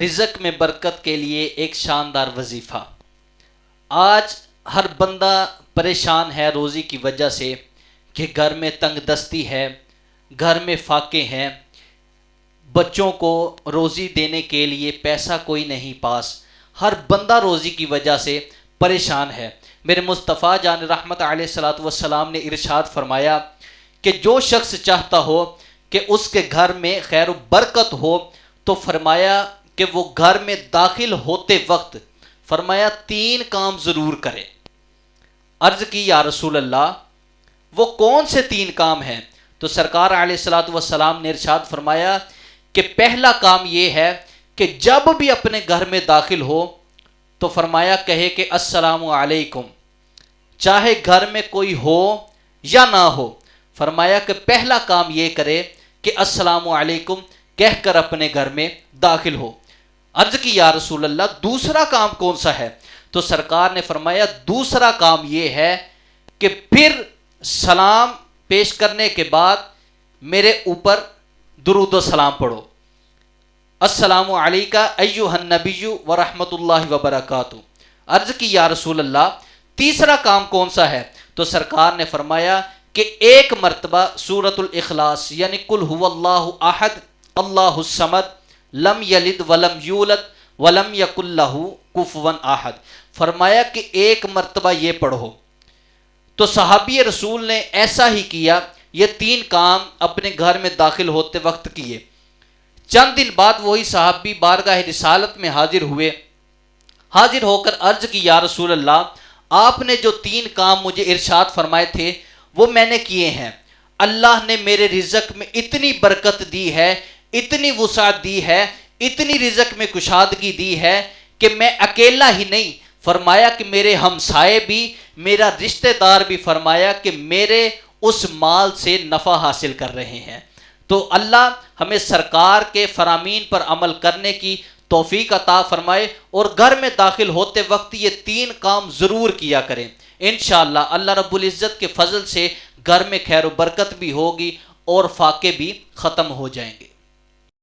رزق میں برکت کے لیے ایک شاندار وظیفہ۔ آج ہر بندہ پریشان ہے روزی کی وجہ سے کہ گھر میں تنگ دستی ہے، گھر میں فاقے ہیں، بچوں کو روزی دینے کے لیے پیسہ کوئی نہیں پاس، ہر بندہ روزی کی وجہ سے پریشان ہے۔ میرے مصطفیٰ جان رحمت علیہ الصلوۃ والسلام نے ارشاد فرمایا کہ جو شخص چاہتا ہو کہ اس کے گھر میں خیر و برکت ہو تو فرمایا کہ وہ گھر میں داخل ہوتے وقت فرمایا 3 کام ضرور کرے۔ عرض کی یا رسول اللہ وہ کون سے 3 کام ہیں؟ تو سرکار علیہ الصلوۃ والسلام نے ارشاد فرمایا کہ پہلا کام یہ ہے کہ جب بھی اپنے گھر میں داخل ہو تو فرمایا کہے کہ السلام علیکم، چاہے گھر میں کوئی ہو یا نہ ہو، فرمایا کہ پہلا کام یہ کرے کہ السلام علیکم کہہ کر اپنے گھر میں داخل ہو۔ عرض کی یا رسول اللہ دوسرا کام کون سا ہے؟ تو سرکار نے فرمایا دوسرا کام یہ ہے کہ پھر سلام پیش کرنے کے بعد میرے اوپر درود و سلام پڑھو، السلام علیکہ ایھا النبی ورحمۃ اللہ وبرکاتہ۔ عرض کی یا رسول اللہ تیسرا کام کون سا ہے؟ تو سرکار نے فرمایا کہ 1 مرتبہ سورۃ الاخلاص یعنی قل ھو اللہ احد اللہ الصمد لم یلد ولم یولد ولم یکن لہ کفوا احد، فرمایا کہ 1 مرتبہ یہ پڑھو۔ تو صحابی رسول نے ایسا ہی کیا، یہ 3 کام اپنے گھر میں داخل ہوتے وقت کیے۔ چند دن بعد وہی صحابی بارگاہ رسالت میں حاضر ہوئے، حاضر ہو کر عرض کی یا رسول اللہ آپ نے جو 3 کام مجھے ارشاد فرمائے تھے وہ میں نے کیے ہیں، اللہ نے میرے رزق میں اتنی برکت دی ہے، اتنی وسعت دی ہے، اتنی رزق میں کشادگی دی ہے کہ میں اکیلا ہی نہیں، فرمایا کہ میرے ہمسائے بھی، میرا رشتہ دار بھی فرمایا کہ میرے اس مال سے نفع حاصل کر رہے ہیں۔ تو اللہ ہمیں سرکار کے فرامین پر عمل کرنے کی توفیق عطا فرمائے اور گھر میں داخل ہوتے وقت یہ 3 کام ضرور کیا کریں۔ انشاءاللہ اللہ رب العزت کے فضل سے گھر میں خیر و برکت بھی ہوگی اور فاقے بھی ختم ہو جائیں گے۔